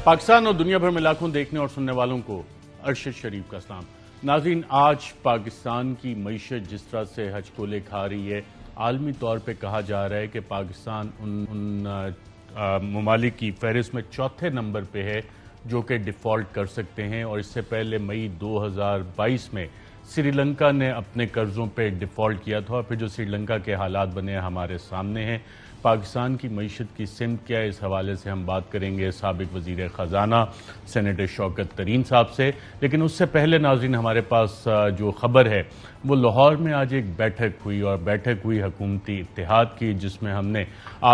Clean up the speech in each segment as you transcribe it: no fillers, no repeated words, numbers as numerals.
پاکستان اور دنیا بھر میں لاکھوں دیکھنے اور سننے والوں کو ارشد شریف کا سلام۔ ناظرین، آج پاکستان کی معیشت جس طرح سے ہچکولے کھا رہی ہے، عالمی طور پہ کہا جا رہا ہے کہ پاکستان ان ممالک کی فہرست میں چوتھے نمبر پہ ہے جو کہ ڈیفالٹ کر سکتے ہیں، اور اس سے پہلے مئی 2022 میں سری لنکا نے اپنے قرضوں پہ ڈیفالٹ کیا تھا، اور پھر جو سری لنکا کے حالات بنے ہمارے سامنے ہیں۔ پاکستان کی معیشت کی سمت کیا ہے، اس حوالے سے ہم بات کریں گے سابق وزیر خزانہ سینیٹر شوکت ترین صاحب سے، لیکن اس سے پہلے ناظرین ہمارے پاس جو خبر ہے وہ لاہور میں آج ایک بیٹھک ہوئی، اور بیٹھک ہوئی حکومتی اتحاد کی، جس میں ہم نے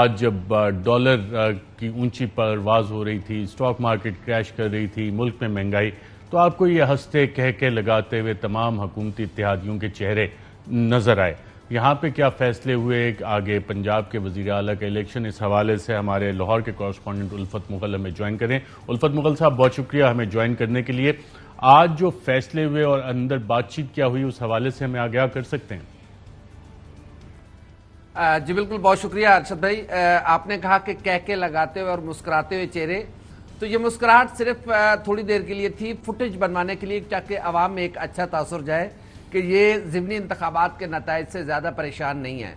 آج جب ڈالر کی اونچی پرواز ہو رہی تھی، اسٹاک مارکیٹ کریش کر رہی تھی، ملک میں مہنگائی، تو آپ کو یہ ہنستے کہہ لگاتے ہوئے تمام حکومتی اتحادیوں کے چہرے نظر آئے۔ یہاں پہ کیا فیصلے ہوئے آگے پنجاب کے وزیر اعلیٰ کا الیکشن، اس حوالے سے ہمارے لاہور کے کورسپونڈنٹ الفت مغل ہمیں جوائن کریں۔ الفت مغل صاحب، بہت شکریہ ہمیں جوائن کرنے کے لیے۔ آج جو فیصلے ہوئے اور اندر بات چیت کیا ہوئی، اس حوالے سے ہمیں آگاہ کر سکتے ہیں؟ جی بالکل، بہت شکریہ ارشد بھائی۔ آپ نے کہا کہ کہہ لگاتے ہوئے اور مسکراتے ہوئے چہرے، تو یہ مسکراہٹ صرف تھوڑی دیر کے لیے تھی، فوٹیج بنوانے کے لیے، تاکہ عوام میں ایک اچھا تاثر جائے کہ یہ ضمنی انتخابات کے نتائج سے زیادہ پریشان نہیں ہیں۔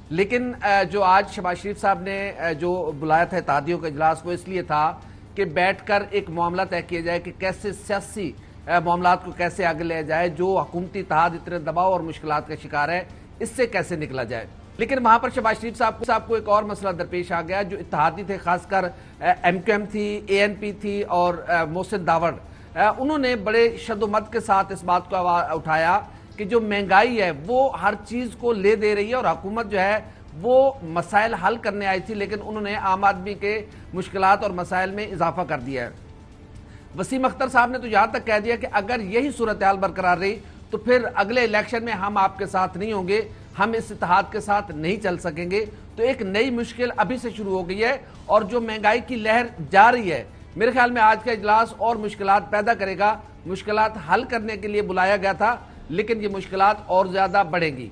لیکن جو آج شہباز شریف صاحب نے جو بلایا تھا اتحادیوں کا اجلاس، وہ اس لیے تھا کہ بیٹھ کر ایک معاملہ طے کیا جائے کہ کیسے سیاسی معاملات کو کیسے آگے لے جائے، جو حکومتی اتحاد اتنے دباؤ اور مشکلات کا شکار ہے، اس سے کیسے نکلا جائے۔ لیکن وہاں پر شہباز شریف صاحب کو ایک اور مسئلہ درپیش آ گیا۔ جو اتحادی تھے، خاص کر ایم کیو ایم تھی، اے این پی تھی اور محسن داوڑ، انہوں نے بڑے شد و مد کے ساتھ اس بات کو اٹھایا کہ جو مہنگائی ہے وہ ہر چیز کو لے دے رہی ہے، اور حکومت جو ہے وہ مسائل حل کرنے آئی تھی، لیکن انہوں نے عام آدمی کے مشکلات اور مسائل میں اضافہ کر دیا ہے۔ وسیم اختر صاحب نے تو یہاں تک کہہ دیا کہ اگر یہی صورتحال برقرار رہی تو پھر اگلے الیکشن میں ہم آپ کے ساتھ نہیں ہوں گے، ہم اس اتحاد کے ساتھ نہیں چل سکیں گے۔ تو ایک نئی مشکل ابھی سے شروع ہو گئی ہے، اور جو مہنگائی کی لہر جا رہی ہے، میرے خیال میں آج کا اجلاس اور مشکلات پیدا کرے گا۔ مشکلات حل کرنے کے لیے بلایا گیا تھا، لیکن یہ مشکلات اور زیادہ بڑھیں گی۔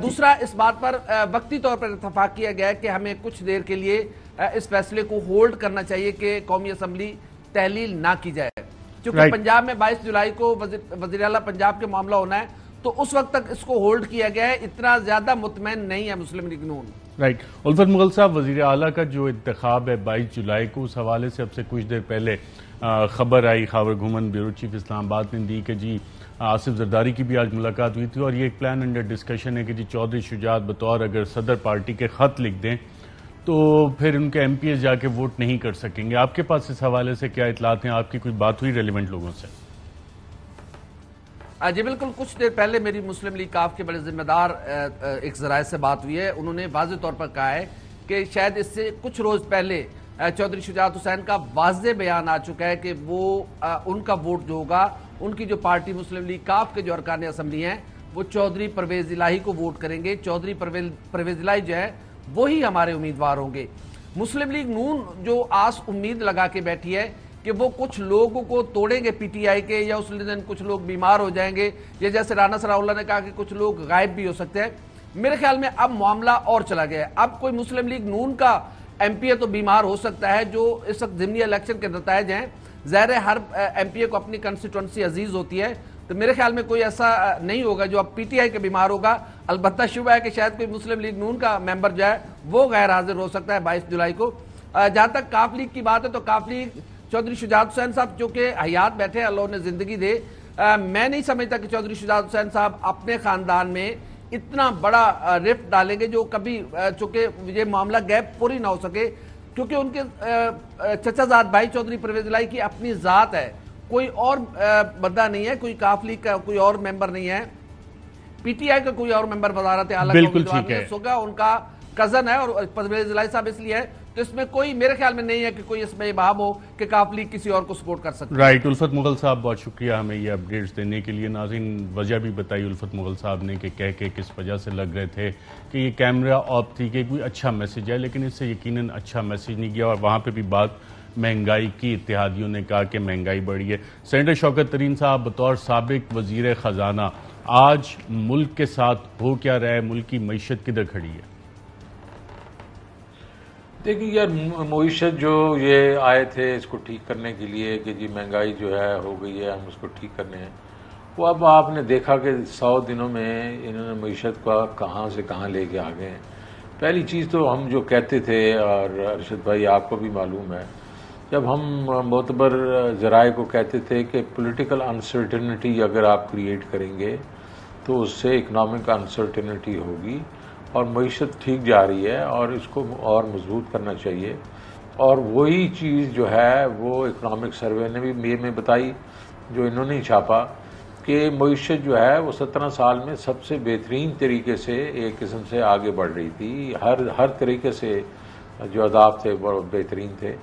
دوسرا، اس بات پر وقتی طور پر اتفاق کیا گیا ہے کہ ہمیں کچھ دیر کے لیے اس فیصلے کو ہولڈ کرنا چاہیے کہ قومی اسمبلی تحلیل نہ کی جائے، چونکہ پنجاب میں 22 جولائی کو وزیر اعلیٰ پنجاب کے معاملہ ہونا ہے، تو اس وقت تک اس کو ہولڈ کیا گیا ہے۔ اتنا زیادہ مطمئن نہیں ہے مسلم لیگ نون۔ رائٹ، الفت مغل صاحب، وزیر اعلیٰ کا جو انتخاب ہے 22 جولائی کو، اس حوالے سے اب سے کچھ دیر پہلے خبر آئی، خاور گھومن بیورو چیف اسلام آباد نے دی کہ جی آصف زرداری کی بھی آج ملاقات ہوئی تھی، اور یہ ایک پلان انڈر ڈسکشن ہے کہ جی چودھری شجاعت بطور اگر صدر پارٹی کے خط لکھ دیں تو پھر ان کے ایم پی ایس جا کے ووٹ نہیں کر سکیں گے۔ آپ کے پاس اس حوالے سے کیا اطلاعات ہیں؟ آپ کی کچھ بات ہوئی ریلیونٹ لوگوں سے؟ جی بالکل، کچھ دیر پہلے میری مسلم لیگ کاف کے بڑے ذمہ دار ایک ذرائع سے بات ہوئی ہے۔ انہوں نے واضح طور پر کہا ہے کہ شاید اس سے کچھ روز پہلے چودھری شجاعت حسین کا واضح بیان آ چکا ہے کہ وہ ان کا ووٹ جو ہوگا، ان کی جو پارٹی مسلم لیگ کاف کے جو ارکان اسمبلی ہیں، وہ چودھری پرویز الہی کو ووٹ کریں گے۔ چودھری پرویز الہی جو ہے وہی ہمارے امیدوار ہوں گے۔ مسلم لیگ نون جو آس امید لگا کے بیٹھی ہے کہ وہ کچھ لوگوں کو توڑیں گے پی ٹی آئی کے، یا اس دن کچھ لوگ بیمار ہو جائیں گے، یا جیسے رانا ثناء اللہ نے کہا کہ کچھ لوگ غائب بھی ہو سکتے ہیں، میرے خیال میں اب معاملہ اور چلا گیا ہے۔ اب کوئی مسلم لیگ نون کا ایم پی اے تو بیمار ہو سکتا ہے، جو اس وقت ضمنی الیکشن کے نتائج ہیں، ظاہر ہے ہر ایم پی اے کو اپنی کنسٹیٹوئنسی عزیز ہوتی ہے، تو میرے خیال میں کوئی ایسا نہیں ہوگا جو اب پی ٹی آئی کے بیمار ہوگا۔ البتہ شبہ ہے کہ شاید کوئی مسلم لیگ نون کا ممبر جو ہے وہ غیر حاضر ہو سکتا ہے 22 جولائی کو۔ جہاں تک کاف لیگ کی بات ہے تو کاف لیگ چودھری شجاعت حسین صاحب جو کہ حیات بیٹھے ہیں، اللہ انہیں زندگی دے، میں نہیں سمجھتا کہ چودھری شجاعت حسین صاحب اپنے خاندان میں اتنا بڑا رفٹ ڈالیں گے جو کبھی چونکہ یہ معاملہ گیپ پوری نہ ہو سکے، کیونکہ ان کے چچا زاد بھائی چودھری پرویز الہی کی اپنی ذات ہے، کوئی اور بندہ نہیں ہے، کوئی کاف لیگ کا کوئی اور ممبر نہیں ہے، پی ٹی آئی کا کوئی اور ممبر وزارت اعلیٰ کا ان کا کزن ہے، اور پرویز الہی صاحب اس لیے ہے، تو اس میں کوئی میرے خیال میں نہیں ہے کہ کوئی اس میں ابہام ہو کہ کاف لیگ کسی اور کو سپورٹ کر سکتا ہے۔ رائٹ، الفت مغل صاحب بہت شکریہ ہمیں یہ اپڈیٹس دینے کے لیے۔ ناظرین، وجہ بھی بتائی الفت مغل صاحب نے کہ کہہ کے کس وجہ سے لگ رہے تھے کہ یہ کیمرہ آف تھی کہ کوئی اچھا میسج ہے، لیکن اس سے یقیناً اچھا میسج نہیں گیا، اور وہاں پہ بھی بات مہنگائی کی، اتحادیوں نے کہا کہ مہنگائی بڑھی ہے۔ سینیٹر شوکت ترین صاحب، بطور سابق وزیر خزانہ، آج ملک کے ساتھ ہو کیا رہا ہے؟ ملک کی معیشت کدھر کھڑی ہے؟ دیکھیے یار، معیشت جو یہ آئے تھے اس کو ٹھیک کرنے کے لیے کہ جی مہنگائی جو ہے ہو گئی ہے، ہم اس کو ٹھیک کرنے ہیں، وہ اب آپ نے دیکھا کہ 100 دنوں میں انہوں نے معیشت کا کہاں سے کہاں لے کے آ گئے ہیں۔ پہلی چیز تو ہم جو کہتے تھے، اور ارشد بھائی آپ کو بھی معلوم ہے، جب ہم معتبر ذرائع کو کہتے تھے کہ پولیٹیکل انسرٹنٹی اگر آپ کریٹ کریں گے تو اس سے اکنامک انسرٹنٹی ہوگی، اور معیشت ٹھیک جا رہی ہے اور اس کو اور مضبوط کرنا چاہیے۔ اور وہی چیز جو ہے وہ اکنامک سروے نے بھی یہ میں بتائی، جو انہوں نے چھاپا، کہ معیشت جو ہے وہ 17 سال میں سب سے بہترین طریقے سے ایک قسم سے آگے بڑھ رہی تھی، ہر طریقے سے جو اہداف تھے وہ بہترین تھے۔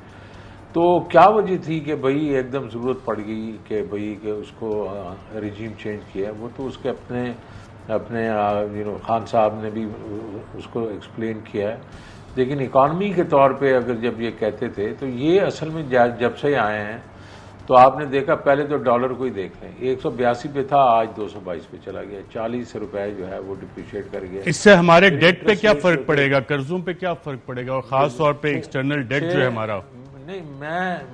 تو کیا وجہ تھی کہ بھئی ایک دم ضرورت پڑ گئی کہ بھئی کہ اس کو ریجیم چینج کیا؟ وہ تو اس کے اپنے خان صاحب نے بھی اس کو ایکسپلین کیا ہے، لیکن اکانومی کے طور پہ اگر جب یہ کہتے تھے تو یہ اصل میں جب سے آئے ہیں تو آپ نے دیکھا، پہلے تو ڈالر کو ہی دیکھ لیں، 182 پہ تھا، آج 222 پہ چلا گیا، 40 روپے جو ہے وہ ڈپریشیٹ کر گیا۔ اس سے ہمارے ڈیٹ پہ کیا فرق پڑے گا، قرضوں پہ کیا فرق پڑے گا، اور خاص طور پہ ایکسٹرنل ڈیٹ جو ہے ہمارا؟ نہیں،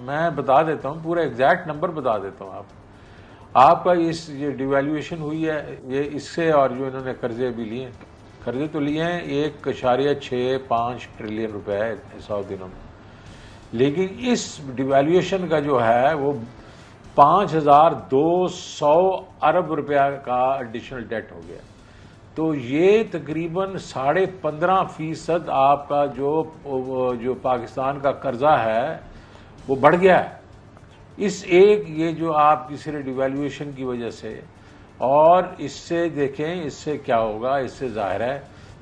میں بتا دیتا ہوں، پورا ایگزیکٹ نمبر بتا دیتا ہوں آپ کا۔ یہ ڈیویلیویشن ہوئی ہے، یہ اس سے، اور جو انہوں نے قرضے بھی لیے، قرضے تو لیے ہیں 1.65 ٹریلین روپے 100 دنوں میں، لیکن اس ڈیویلیویشن کا جو ہے وہ 5200 ارب روپیہ کا ایڈیشنل ڈیٹ ہو گیا۔ تو یہ تقریباً 15.5% آپ کا جو پاکستان کا قرضہ ہے وہ بڑھ گیا ہے، اس یہ جو آپ کی صرف ڈیویلیویشن کی وجہ سے۔ اور اس سے دیکھیں اس سے کیا ہوگا، اس سے ظاہر ہے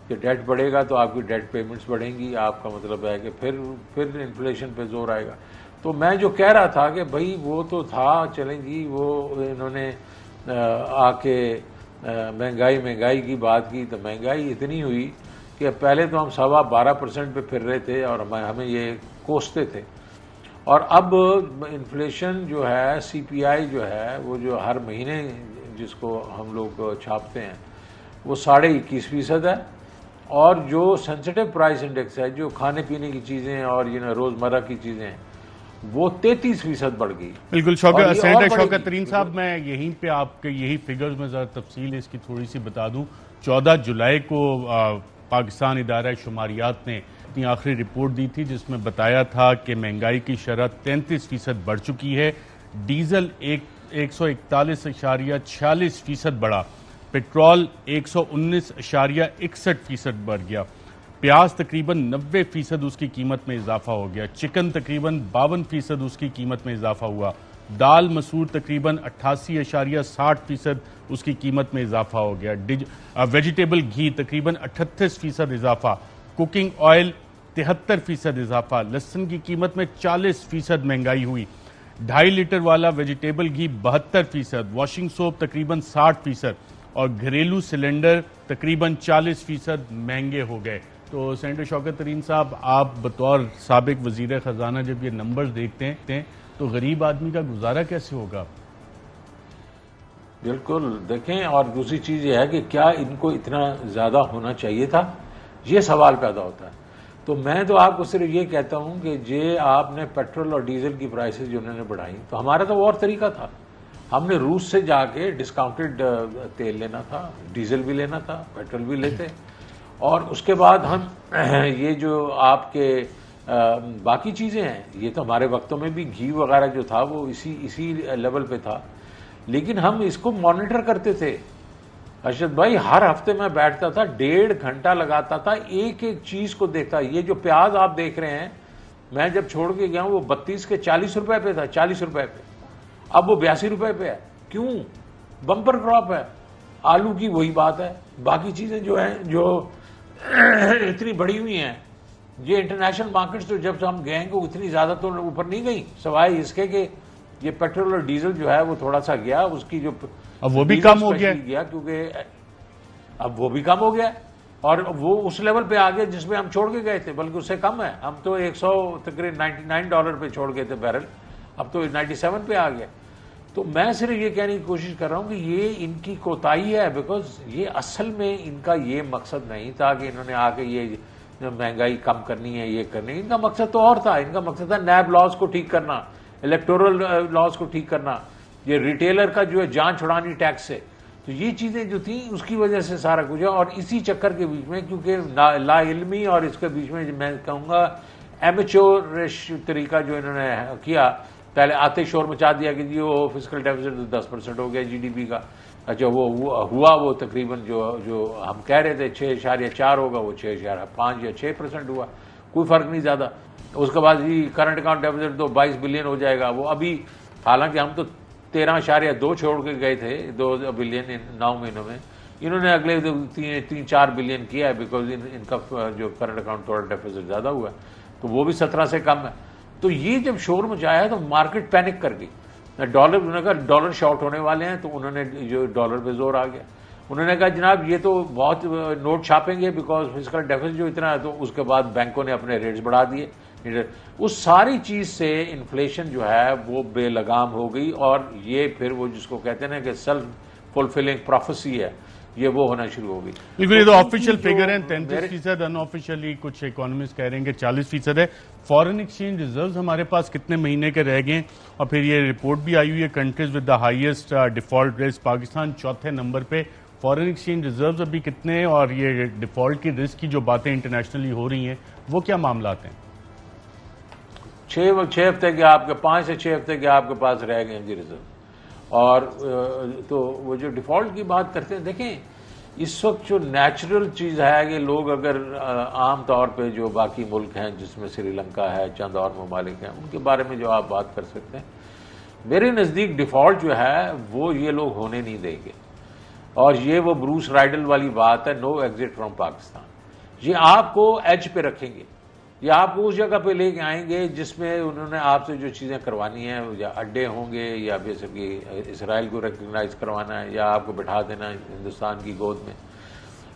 کہ ڈیٹ بڑھے گا تو آپ کی ڈیٹ پیمنٹس بڑھیں گی، آپ کا مطلب ہے کہ پھر انفلیشن پہ زور آئے گا۔ تو میں جو کہہ رہا تھا کہ بھائی وہ تو تھا، چلیں جی، وہ انہوں نے آ کے مہنگائی کی بات کی، تو مہنگائی اتنی ہوئی کہ پہلے تو ہم 12.25% پہ پھر رہے تھے اور ہمیں یہ کوستے تھے، اور اب انفلیشن جو ہے، سی پی آئی جو ہے، وہ جو ہر مہینے جس کو ہم لوگ چھاپتے ہیں، وہ 21.5% ہے، اور جو سینسٹیو پرائس انڈیکس ہے، جو کھانے پینے کی چیزیں اور روزمرہ کی چیزیں ہیں، وہ 33% بڑھ گئی۔ بالکل سینیٹر شوکت ترین صاحب، میں یہیں پہ آپ کے یہی فگرز میں ذرا تفصیل اس کی تھوڑی سی بتا دوں۔ 14 جولائی کو پاکستان ادارہ شماریات نے اپنی آخری رپورٹ دی تھی، جس میں بتایا تھا کہ مہنگائی کی شرح 33% بڑھ چکی ہے، ڈیزل 141.46% بڑھا، پیٹرول 119.61% بڑھ گیا، پیاز تقریباً 90% اس کی قیمت میں اضافہ ہو گیا، چکن تقریباً 52% اس کی قیمت میں اضافہ ہوا، دال مسور تقریباً 88.60% اس کی قیمت میں اضافہ ہو گیا، ویجیٹیبل گھی تقریباً 38% اضافہ، کوکنگ آئل 73% اضافہ، لہسن کی قیمت میں 40% مہنگائی ہوئی، 2.5 لیٹر والا ویجیٹیبل گھی 72%، واشنگ سوپ تقریباً 60%، اور گھریلو سلنڈر تقریباً 40% مہنگے ہو گئے۔ تو سینیٹر شوکت ترین صاحب، آپ بطور سابق وزیر خزانہ جب یہ نمبرز دیکھتے ہیں تو غریب آدمی کا گزارا کیسے ہوگا؟ بالکل، دیکھیں، اور دوسری چیز یہ ہے کہ کیا ان کو اتنا زیادہ ہونا چاہیے تھا، یہ سوال پیدا ہوتا ہے۔ تو میں تو آپ کو صرف یہ کہتا ہوں کہ یہ آپ نے پیٹرول اور ڈیزل کی پرائسز جو انہوں نے بڑھائی، تو ہمارا تو اور طریقہ تھا، ہم نے روس سے جا کے ڈسکاؤنٹڈ تیل لینا تھا، ڈیزل بھی لینا تھا، پیٹرول بھی لیتے، اور اس کے بعد ہم یہ جو آپ کے باقی چیزیں ہیں، یہ تو ہمارے وقتوں میں بھی گھی وغیرہ جو تھا وہ اسی لیول پہ تھا، لیکن ہم اس کو مانیٹر کرتے تھے۔ ارشد بھائی، ہر ہفتے میں بیٹھتا تھا، 1.5 گھنٹہ لگاتا تھا، ایک چیز کو دیکھتا۔ یہ جو پیاز آپ دیکھ رہے ہیں، میں جب چھوڑ کے گیا ہوں وہ 32 کے 40 روپے پہ تھا، 40 روپے پہ، اب وہ 82 روپے پہ ہے۔ کیوں؟ بمپر کراپ ہے۔ آلو کی وہی بات ہے، باقی چیزیں جو ہیں جو اتنی بڑی ہوئی ہیں، یہ انٹرنیشنل مارکیٹس تو جب ہم گئے ہیں کہ اتنی زیادہ تو اوپر نہیں گئی، سوائے اس کے کہ یہ پیٹرول اور ڈیزل جو ہے وہ تھوڑا سا گیا، اس کی جو اب وہ بھی کم ہو گیا، کیونکہ اب وہ بھی کم ہو گیا، اور وہ اس لیول پہ آ گیا جس میں ہم چھوڑ کے گئے تھے، بلکہ اس سے کم ہے۔ ہم تو تقریباً $99 پہ چھوڑ گئے تھے بیرل، اب تو 97 پہ آ گیا۔ تو میں صرف یہ کہنے کی کوشش کر رہا ہوں کہ یہ ان کی کوتاہی ہے، بیکاز یہ اصل میں ان کا یہ مقصد نہیں تھا کہ انہوں نے آ کے مہنگائی کم کرنی ہے، یہ کرنی ہے. ان کا مقصد تو اور تھا. ان کا مقصد تھا نیب لاز کو ٹھیک کرنا، الیکٹورل لاز کو ٹھیک کرنا، یہ ریٹیلر کا جو ہے جان چھڑانی ٹیکس سے. تو یہ چیزیں جو تھیں اس کی وجہ سے سارا کچھ ہے. اور اسی چکر کے بیچ میں کیونکہ لا علمی اور اس کے بیچ میں میں کہوں گا ایمیچورش طریقہ جو انہوں نے کیا، پہلے آتے شور مچا دیا کہ جی وہ فسکل ڈیفیسٹ 10% ہو گیا جی ڈی پی کا. اچھا وہ ہوا وہ تقریباً جو ہم کہہ رہے تھے 6.4 ہوگا وہ 6.5 یا 6% ہوا، کوئی فرق نہیں زیادہ. اس کے بعد جی کرنٹ اکاؤنٹ ڈیفیسٹ تو 22 بلین ہو جائے گا. وہ ابھی حالانکہ ہم تو 13.2 چھوڑ کے گئے تھے 2 بلین 9 مہینوں میں، انہوں نے اگلے 3-4 بلین کیا ہے بیکاز ان کا جو کرنٹ اکاؤنٹ تھوڑا ڈیفیسٹ زیادہ ہوا ہے، تو وہ بھی 17 سے کم ہے. تو یہ جب شور مچایا ہے تو مارکیٹ پینک کر گئی. انہوں نے کہا ڈالر شارٹ ہونے والے ہیں، تو انہوں نے جو ڈالر پہ زور آ گیا. انہوں نے کہا جناب یہ تو بہت نوٹ چھاپیں گے بیکاز فسکل ڈیفیسٹ جو اتنا ہے. تو اس کے بعد بینکوں نے اپنے ریٹس بڑھا دیے. اس ساری چیز سے انفلیشن جو ہے وہ بے لگام ہو گئی، اور یہ پھر وہ جس کو کہتے ہیں نا کہ سیلف فلفلنگ پروفیسی ہے، یہ وہ ہونا شروع ہو گئی. بالکل، یہ تو آفیشیل فگر ہیں 33%، ان آفیشیلی کچھ اکانومسٹ کہہ رہے ہیں کہ 40% ہے. فارن ایکسچینج ریزروز ہمارے پاس کتنے مہینے کے رہ گئے ہیں؟ اور پھر یہ رپورٹ بھی آئی ہوئی ہے countries with the highest default rates, Pakistan 4تھے نمبر پہ. فارن ایکسچینج ریزروز ابھی کتنے ہیں؟ اور یہ ڈیفالٹ کی رسک کی جو باتیں انٹرنیشنلی ہو رہی ہیں وہ کیا معاملات ہیں؟ 6 ہفتے کے آپ کے 5 سے 6 ہفتے کے آپ کے پاس رہ گئے ہیں جی ریزرو. اور تو وہ جو ڈیفالٹ کی بات کرتے ہیں، دیکھیں اس وقت جو نیچرل چیز ہے کہ لوگ اگر عام طور پہ جو باقی ملک ہیں جس میں سری لنکا ہے، چند اور ممالک ہیں، ان کے بارے میں جو آپ بات کر سکتے ہیں، میرے نزدیک ڈیفالٹ جو ہے وہ یہ لوگ ہونے نہیں دیں گے. اور یہ وہ بروس رائڈل والی بات ہے، نو ایگزٹ فرام پاکستان. یہ آپ کو ایج پہ رکھیں گے، یہ آپ کو اس جگہ پہ لے کے آئیں گے جس میں انہوں نے آپ سے جو چیزیں کروانی ہیں، یا اڈے ہوں گے، یا بیسکلی اسرائیل کو ریکگنائز کروانا ہے، یا آپ کو بٹھا دینا ہے ہندوستان کی گود میں.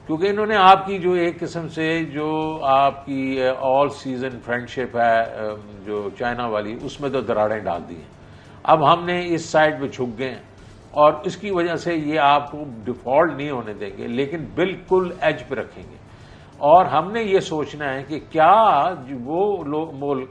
کیونکہ انہوں نے آپ کی جو ایک قسم سے جو آپ کی آل سیزن فرینڈشپ ہے جو چائنا والی، اس میں تو دراڑیں ڈال دی ہیں. اب ہم نے اس سائڈ پہ جھک گئے ہیں، اور اس کی وجہ سے یہ آپ کو ڈیفالٹ نہیں ہونے دیں گے، لیکن بالکل ایج پہ رکھیں گے. اور ہم نے یہ سوچنا ہے کہ کیا وہ لوگ ملک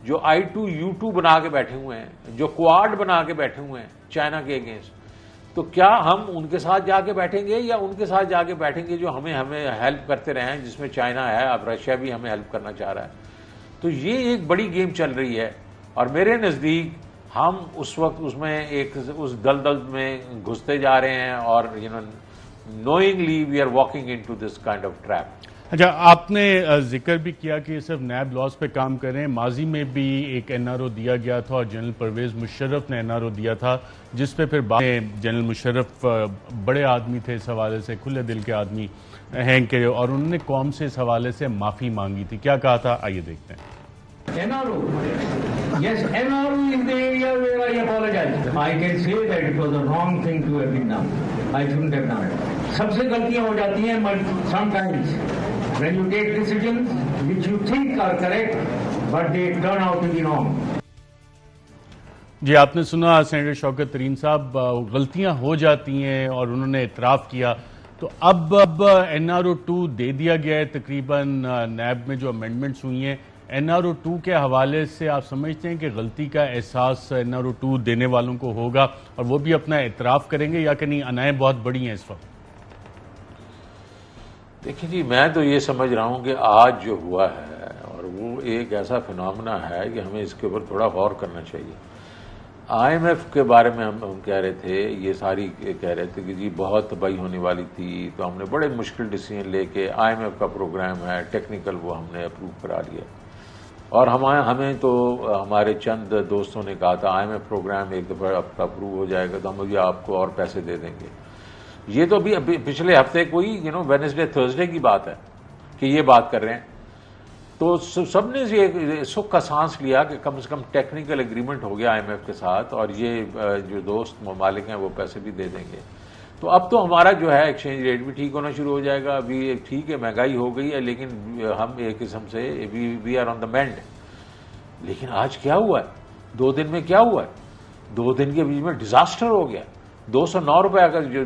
جو I2U2 بنا کے بیٹھے ہوئے ہیں، جو کوارڈ بنا کے بیٹھے ہوئے ہیں چائنا کے اگینسٹ، تو کیا ہم ان کے ساتھ جا کے بیٹھیں گے، یا ان کے ساتھ جا کے بیٹھیں گے جو ہمیں ہیلپ کرتے رہے ہیں، جس میں چائنا ہے، اب رشیا بھی ہمیں ہیلپ کرنا چاہ رہا ہے. تو یہ ایک بڑی گیم چل رہی ہے. اور میرے نزدیک ہم اس وقت اس میں اس دلدل میں گھستے جا رہے ہیں، اور knowingly we are walking into this kind of trap. اچھا، آپ نے ذکر بھی کیا کہ صرف نیب لاز پہ کام کر رہے ہیں. ماضی میں بھی ایک NRO دیا گیا تھا، اور جنرل پرویز مشرف نے NRO دیا تھا، جس پہ پھر بعد میں جنرل مشرف بڑے آدمی تھے اس حوالے سے، کھلے دل کے آدمی ہیں کہ، اور انہوں نے قوم سے اس حوالے سے معافی مانگی تھی. کیا کہا تھا، آئیے دیکھتے ہیں. NRO. Yes, NRO is the area where I apologize. I can say that it was a wrong thing to have been done. I shouldn't have done it. سب سے غلطیاں ہو جاتی ہیں, but sometimes when you take decisions which you think are correct, but they turn out to be wrong. جی آپ نے سنا senator شوکت ترین صاحب, غلطیاں ہو جاتی ہیں اور انہوں نے اعتراف کیا. تو اب NRO 2 دے دیا گیا ہے تقریباً نیب میں جو امینڈمنٹس ہوئی ہیں. NRO 2 کے حوالے سے آپ سمجھتے ہیں کہ غلطی کا احساس NRO 2 دینے والوں کو ہوگا اور وہ بھی اپنا اعتراف کریں گے, یا کہ نہیں انائیں بہت بڑی ہیں اس وقت؟ دیکھیں جی, میں تو یہ سمجھ رہا ہوں کہ آج جو ہوا ہے اور وہ ایک ایسا فنامنا ہے کہ ہمیں اس کے اوپر تھوڑا غور کرنا چاہیے. IMF کے بارے میں ہم کہہ رہے تھے, یہ ساری کہہ رہے تھے کہ جی بہت تباہی ہونے والی تھی, تو ہم نے بڑے مشکل ڈیسیژن لے کے IMF کا پروگرام ہے ٹیکنیکل وہ ہم نے اپروو کرا لیا. اور ہمیں تو ہمارے چند دوستوں نے کہا تھا IMF پروگرام ایک دفعہ اپروو ہو جائے گا تو ہم آپ کو اور پیسے دے دیں گے. یہ تو ابھی پچھلے ہفتے کوئی وینسڈے تھرسڈے کی بات ہے کہ یہ بات کر رہے ہیں. تو سب نے یہ سکھ کا سانس لیا کہ کم سے کم ٹیکنیکل ایگریمنٹ ہو گیا IMF کے ساتھ, اور یہ جو دوست ممالک ہیں وہ پیسے بھی دے دیں گے. تو اب تو ہمارا جو ہے ایکسچینج ریٹ بھی ٹھیک ہونا شروع ہو جائے گا. ابھی ٹھیک ہے مہنگائی ہو گئی ہے, لیکن ہم ایک قسم سے we are on the meant. لیکن آج کیا ہوا ہے, 2 دن میں کیا ہوا ہے, 2 دن کے بیچ میں ڈیزاسٹر ہو گیا. 209 روپے کا جو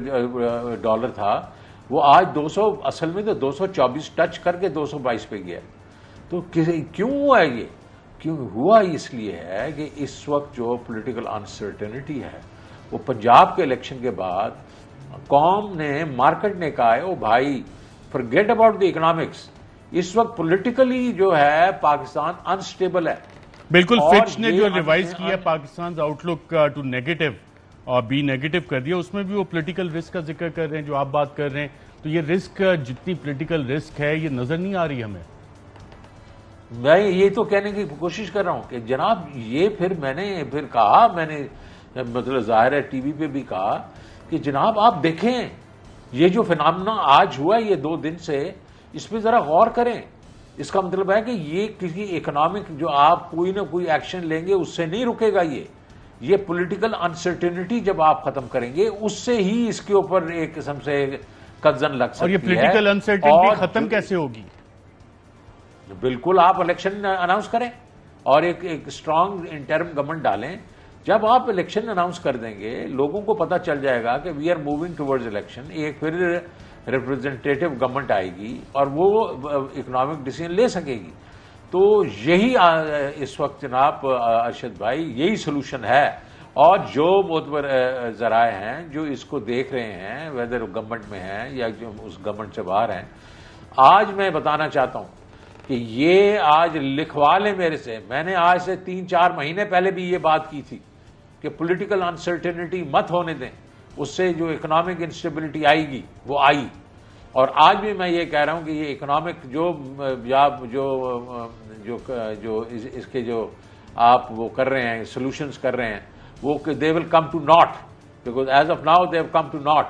ڈالر تھا وہ آج 200 اصل میں تو 224 ٹچ کر کے 222 پہ گیا. تو کیوں ہوا یہ؟ کیوں ہوا؟ اس لیے ہے کہ اس وقت جو پولیٹیکل انسرٹنٹی ہے وہ پنجاب کے الیکشن کے بعد قوم نے، مارکیٹ نے کہا ہے او بھائی forget about the economics. اس وقت پولیٹیکلی جو ہے پاکستان انسٹیبل ہے. بالکل. فچ نے جو ریوائز کیا Pakistan outlook to negative اور بی نیگیٹو کر دیا، اس میں بھی وہ پولیٹیکل رسک کا ذکر کر رہے ہیں جو آپ بات کر رہے ہیں. تو یہ رسک، جتنی پولیٹیکل رسک ہے، یہ نظر نہیں آ رہی ہمیں. میں یہ تو کہنے کی کوشش کر رہا ہوں کہ جناب یہ میں نے کہا، میں نے مطلب ظاہر ہے ٹی وی پہ بھی کہا کہ جناب آپ دیکھیں یہ جو فینامنا آج ہوا ہے یہ 2 دن سے، اس پہ ذرا غور کریں. اس کا مطلب ہے کہ یہ کسی اکنامک جو آپ کوئی نہ کوئی ایکشن لیں گے اس سے نہیں رکے گا. یہ پولیٹیکل انسرٹنٹی جب آپ ختم کریں گے اس سے ہی اس کے اوپر ایک قسم سے قدزن لگ سکتی ہے. اور یہ پولیٹیکل انسرٹنٹی ختم کیسے ہوگی؟ بالکل آپ الیکشن اناؤنس کریں اور ایک اسٹرانگ انٹرم گورنمنٹ ڈالیں. جب آپ الیکشن اناؤنس کر دیں گے لوگوں کو پتا چل جائے گا کہ we are moving towards election. ایک پھر ریپرزنٹیٹو گورنمنٹ آئے گی اور وہ اکنامک ڈیسیژن لے سکے گی. تو یہی اس وقت جناب ارشد بھائی یہی سولوشن ہے. اور جو معتبر ذرائع ہیں جو اس کو دیکھ رہے ہیں، ویدر گورنمنٹ میں ہیں یا جو اس گورنمنٹ سے باہر ہیں، آج میں بتانا چاہتا ہوں کہ یہ آج لکھوا لیں میرے سے. میں نے آج سے 3-4 مہینے پہلے بھی یہ بات کی تھی کہ پولیٹیکل انسرٹنٹی مت ہونے دیں، اس سے جو اکنامک انسٹیبلٹی آئے گی وہ آئی. اور آج بھی میں یہ کہہ رہا ہوں کہ یہ اکنامک جو اس کے جو آپ وہ کر رہے ہیں، سولوشنز کر رہے ہیں، وہ they will come to not, because as of now they have come to not.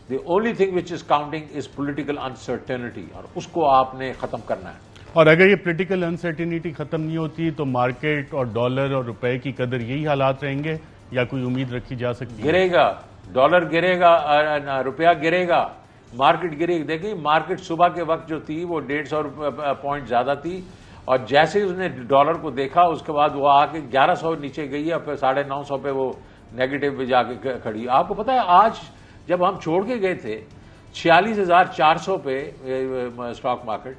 The only thing which is counting is political uncertainty, اور اس کو آپ نے ختم کرنا ہے. اور اگر یہ پولیٹیکل انسرٹنٹی ختم نہیں ہوتی تو مارکیٹ اور ڈالر اور روپے کی قدر یہی حالات رہیں گے یا کوئی امید رکھی جا سکتی ہے؟ گرے گا، ڈالر گرے گا، روپیہ گرے گا، مارکیٹ گرے گی. دیکھیں مارکیٹ صبح کے وقت جو تھی وہ 150 پوائنٹ زیادہ تھی، اور جیسے اس نے ڈالر کو دیکھا اس کے بعد وہ آ کے 1100 نیچے گئی ہے، پھر 950 پہ وہ نیگیٹو پہ جا کے کھڑی. آپ کو پتا ہے آج جب ہم چھوڑ کے گئے تھے 46,400 پہ اسٹاک مارکیٹ،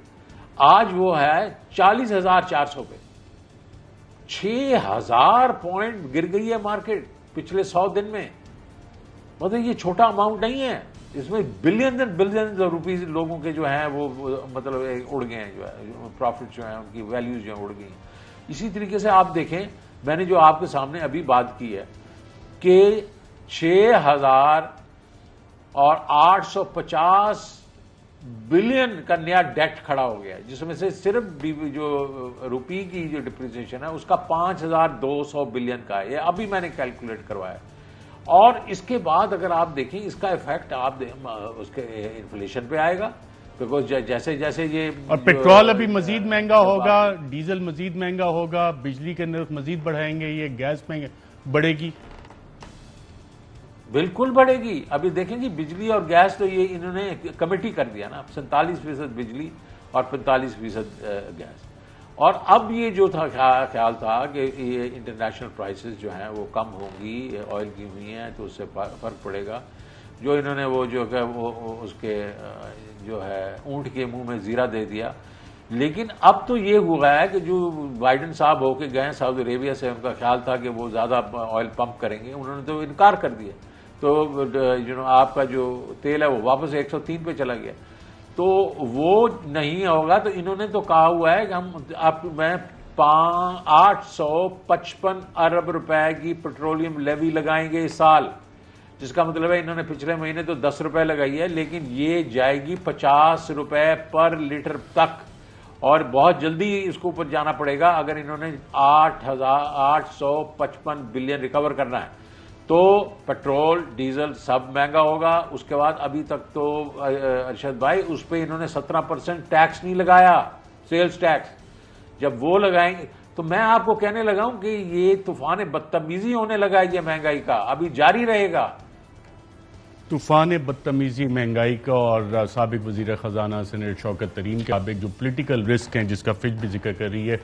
آج وہ ہے 40,400 پہ. 6,000 پوائنٹ گر گئی ہے مارکیٹ پچھلے 100 دن میں. مطلب یہ چھوٹا اماؤنٹ نہیں ہے، اس میں بلین اینڈ بلین روپیز لوگوں کے جو ہیں وہ مطلب اڑ گئے ہیں، جو ہے پروفٹ جو ہیں ان کی ویلیوز جو ہیں اڑ گئی ہیں. اسی طریقے سے آپ دیکھیں میں نے جو آپ کے سامنے ابھی بات کی ہے کہ 6,850 بلین کا نیا ڈیٹ کھڑا ہو گیا، جس میں سے صرف جو روپی کی جو ڈپریسیشن ہے اس کا 5,200 بلین کا ہے. یہ ابھی میں نے کیلکولیٹ کروایا. اور اس کے بعد اگر آپ دیکھیں اس کا ایفیکٹ آپ اس کے انفلیشن پہ آئے گا، بیکاز جیسے جیسے یہ اور پیٹرول ابھی مزید مہنگا ہوگا، ڈیزل مزید مہنگا ہوگا، بجلی کے نرخ مزید بڑھائیں گے، یہ گیس میں بڑھے گی. بالکل بڑھے گی. ابھی دیکھیں جی بجلی اور گیس تو یہ انہوں نے کمیٹی کر دیا نا، 47% بجلی اور 45% گیس. اور اب یہ جو تھا خیال تھا کہ یہ انٹرنیشنل پرائسز جو ہیں وہ کم ہوں گی، آئل کی ہوئی ہیں تو اس سے فرق پڑے گا. جو انہوں نے وہ جو کہ وہ اس کے جو ہے اونٹ کے منہ میں زیرہ دے دیا. لیکن اب تو یہ ہوا ہے کہ جو بائیڈن صاحب ہو کے گئے سعودی عربیہ سے، ان کا خیال تھا کہ وہ زیادہ آئل پمپ کریں گے، انہوں نے تو انکار کر دیا. تو آپ کا جو تیل ہے وہ واپس 103 پہ چلا گیا. تو وہ نہیں ہوگا. تو انہوں نے تو کہا ہوا ہے کہ میں 855 ارب روپے کی پیٹرولیم لیوی لگائیں گے اس سال، جس کا مطلب ہے انہوں نے پچھلے مہینے تو 10 روپے لگائی ہے، لیکن یہ جائے گی 50 روپے پر لیٹر تک، اور بہت جلدی اس کو اوپر جانا پڑے گا اگر انہوں نے 855 بلین ریکور کرنا ہے. تو پیٹرول ڈیزل سب مہنگا ہوگا. اس کے بعد ابھی تک تو ارشد بھائی اس پہ انہوں نے 17% ٹیکس نہیں لگایا، سیلز ٹیکس. جب وہ لگائیں گے تو میں آپ کو کہنے لگا ہوں کہ یہ طوفان بدتمیزی ہونے لگا ہے، یہ مہنگائی کا ابھی جاری رہے گا. طوفان بدتمیزی مہنگائی کا. اور سابق وزیر خزانہ سینیٹر شوکت ترین کے سابق جو پولیٹیکل رسک ہیں جس کا فچ بھی ذکر کر رہی ہے،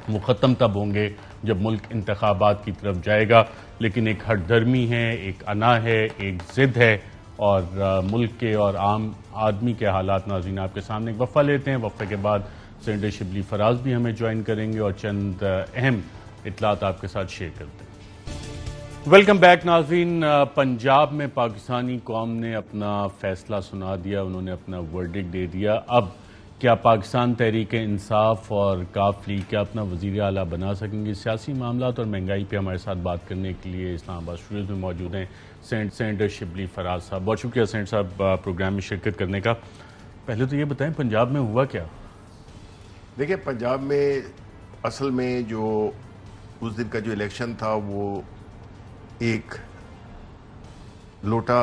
وہ ختم تب ہوں گے جب ملک انتخابات کی طرف جائے گا. لیکن ایک ہٹ درمی ہے، ایک انا ہے، ایک ضد ہے، اور ملک کے اور عام آدمی کے حالات ناظرین آپ کے سامنے ایک وقفہ لیتے ہیں. وقفے کے بعد سینیٹر شبلی فراز بھی ہمیں جوائن کریں گے اور چند اہم اطلاعات آپ کے ساتھ شیئر کرتے ہیں. ویلکم بیک ناظرین. پنجاب میں پاکستانی قوم نے اپنا فیصلہ سنا دیا, انہوں نے اپنا ورڈکٹ دے دیا. اب کیا پاکستان تحریک انصاف اور کاف لیگ کیا اپنا وزیر اعلیٰ بنا سکیں گے؟ سیاسی معاملات اور مہنگائی پہ ہمارے ساتھ بات کرنے کے لیے اسلام آباد اسٹوڈیوز میں موجود ہیں سینیٹر شبلی فراز صاحب. بہت شکریہ سینیٹر صاحب پروگرام میں شرکت کرنے کا. پہلے تو یہ بتائیں پنجاب میں ہوا کیا؟ دیکھیں پنجاب میں اصل میں جو اس دن کا جو الیکشن تھا وہ ایک لوٹا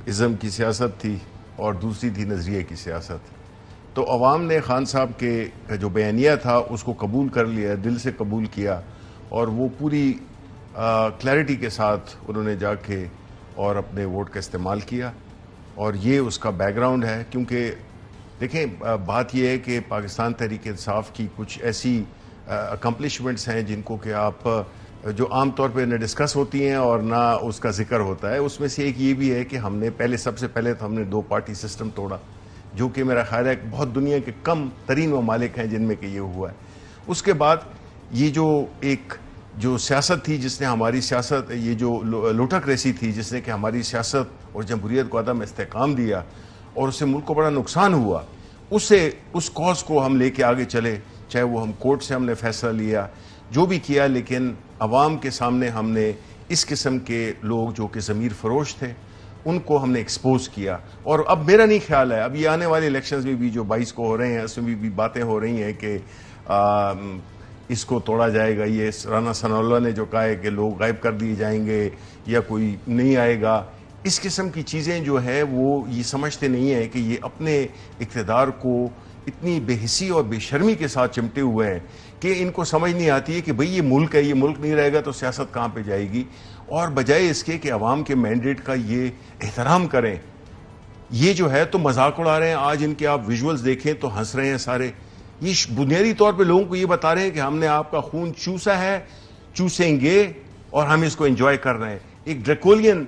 ازم کی سیاست تھی اور دوسری تھی نظریے کی سیاست. تو عوام نے خان صاحب کے جو بیانیہ تھا اس کو قبول کر لیا, دل سے قبول کیا, اور وہ پوری کلیئرٹی کے ساتھ انہوں نے جا کے اور اپنے ووٹ کا استعمال کیا. اور یہ اس کا بیک گراؤنڈ ہے. کیونکہ دیکھیں بات یہ ہے کہ پاکستان تحریک انصاف کی کچھ ایسی اکمپلشمنٹس ہیں جن کو کہ آپ جو عام طور پہ نہ ڈسکس ہوتی ہیں اور نہ اس کا ذکر ہوتا ہے. اس میں سے ایک یہ بھی ہے کہ ہم نے سب سے پہلے تو ہم نے 2 پارٹی سسٹم توڑا, جو کہ میرا خیال ہے بہت دنیا کے کم ترین ممالک ہیں جن میں کہ یہ ہوا ہے. اس کے بعد یہ جو سیاست تھی جس نے ہماری سیاست, یہ جو لوٹاکریسی تھی جس نے کہ ہماری سیاست اور جمہوریت کو عدم استحکام دیا اور اس سے ملک کو بڑا نقصان ہوا, اس کاز کو ہم لے کے آگے چلے. چاہے وہ ہم کورٹ سے ہم نے فیصلہ لیا, جو بھی کیا, لیکن عوام کے سامنے ہم نے اس قسم کے لوگ جو کہ ضمیر فروش تھے ان کو ہم نے ایکسپوز کیا. اور اب میرا نہیں خیال ہے, اب یہ آنے والے الیکشنز میں بھی جو 22 کو ہو رہے ہیں اس میں بھی باتیں ہو رہی ہیں کہ اس کو توڑا جائے گا. یہ رانا ثناء اللہ نے جو کہا ہے کہ لوگ غائب کر دیے جائیں گے یا کوئی نہیں آئے گا, اس قسم کی چیزیں جو ہے وہ یہ سمجھتے نہیں ہیں کہ یہ اپنے اقتدار کو اتنی بے حسی اور بے شرمی کے ساتھ چمٹے ہوئے ہیں کہ ان کو سمجھ نہیں آتی ہے کہ بھئی یہ ملک ہے, یہ ملک نہیں رہے گا تو سیاست کہاں پہ جائے گی. اور بجائے اس کے کہ عوام کے مینڈیٹ کا یہ احترام کریں, یہ جو ہے تو مذاق اڑا رہے ہیں. آج ان کے آپ ویژولز دیکھیں تو ہنس رہے ہیں سارے. یہ بنیادی طور پہ لوگوں کو یہ بتا رہے ہیں کہ ہم نے آپ کا خون چوسا ہے, چوسیں گے اور ہم اس کو انجوائے کر رہے ہیں. ایک ڈریکولین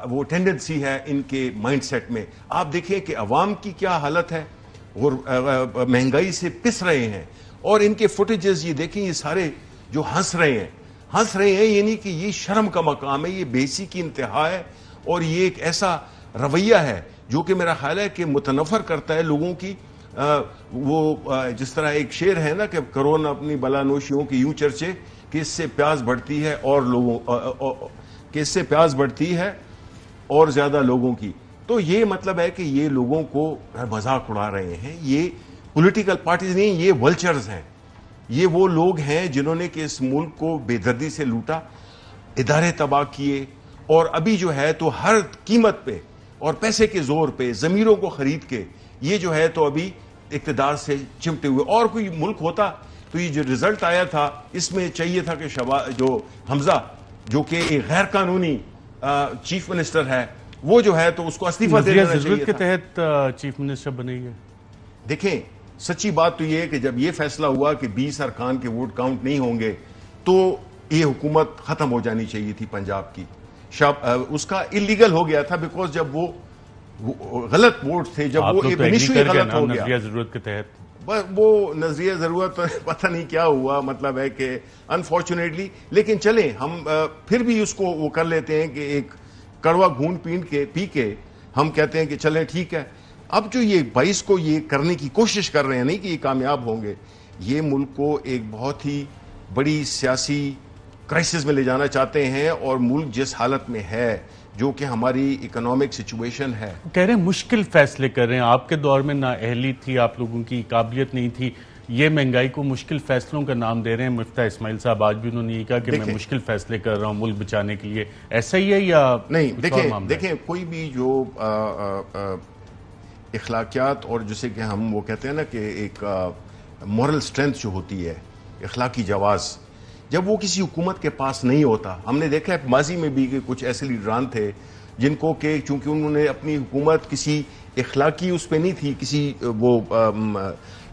وہ ٹینڈنسی ہے ان کے مائنڈ سیٹ میں. آپ دیکھیں کہ عوام کی کیا حالت ہے, اور مہنگائی سے پس رہے ہیں. اور ان کے فوٹیجز یہ دیکھیں, یہ سارے جو ہنس رہے ہیں, یعنی کہ یہ شرم کا مقام ہے, یہ بے حسی کی انتہا ہے. اور یہ ایک ایسا رویہ ہے جو کہ میرا خیال ہے کہ متنفر کرتا ہے لوگوں کی. وہ جس طرح ایک شعر ہے نا کہ کرونا اپنی بلا نوشیوں کی یوں چرچے کہ اس سے پیاس بڑھتی ہے اور لوگوں کہ اس سے پیاس بڑھتی ہے اور زیادہ لوگوں کی. تو یہ مطلب ہے کہ یہ لوگوں کو مذاق اڑا رہے ہیں. یہ پولیٹیکل پارٹیز نہیں, یہ ولچرز ہیں. یہ وہ لوگ ہیں جنہوں نے کہ اس ملک کو بے دردی سے لوٹا, ادارے تباہ کیے, اور ابھی جو ہے تو ہر قیمت پہ اور پیسے کے زور پہ ضمیروں کو خرید کے یہ جو ہے تو ابھی اقتدار سے چمٹے ہوئے. اور کوئی ملک ہوتا تو یہ جو رزلٹ آیا تھا اس میں چاہیے تھا کہ جو حمزہ جو کہ ایک غیر قانونی چیف منسٹر ہے وہ جو ہے تو اس کو استعفیٰ دے دینا چاہیے تھا. ضرورت کے تحت چیف منسٹر بنے گے. دیکھیں سچی بات تو یہ ہے کہ جب یہ فیصلہ ہوا کہ 20 ارکان کے ووٹ کاؤنٹ نہیں ہوں گے تو یہ حکومت ختم ہو جانی چاہیے تھی پنجاب کی. اس کا اللیگل ہو گیا تھا بیکاز جب وہ غلط ووٹ تھے, جب وہ انیشلی غلط ہو گیا. ضرورت کے تحت وہ نظریہ ضرورت پتہ نہیں کیا ہوا, مطلب ہے کہ انفارچونیٹلی. لیکن چلیں ہم پھر بھی اس کو وہ کر لیتے ہیں کہ ایک کڑوا گھون پی کے ہم کہتے ہیں کہ چلیں ٹھیک ہے. اب جو یہ 22 کو یہ کرنے کی کوشش کر رہے ہیں, نہیں کہ یہ کامیاب ہوں گے, یہ ملک کو ایک بہت ہی بڑی سیاسی کرائسس میں لے جانا چاہتے ہیں. اور ملک جس حالت میں ہے, جو کہ ہماری اکنامک سچویشن ہے, کہہ رہے ہیں مشکل فیصلے کر رہے ہیں. آپ کے دور میں نااہلی تھی, آپ لوگوں کی قابلیت نہیں تھی, یہ مہنگائی کو مشکل فیصلوں کا نام دے رہے ہیں. مفتاح اسماعیل صاحب آج بھی انہوں نے یہ کہا کہ میں مشکل فیصلے کر رہا ہوں ملک بچانے کے لیے. ایسا ہی ہے یا نہیں؟ دیکھیں کوئی بھی جو اخلاقیات اور جسے کہ ہم وہ کہتے ہیں نا کہ ایک مورل سٹرینتھ جو ہوتی ہے, اخلاقی جواز, جب وہ کسی حکومت کے پاس نہیں ہوتا. ہم نے دیکھا ہے ماضی میں بھی کہ کچھ ایسے لیڈران تھے جن کو کہ چونکہ انہوں نے اپنی حکومت کسی اخلاقی اس پہ نہیں تھی, کسی وہ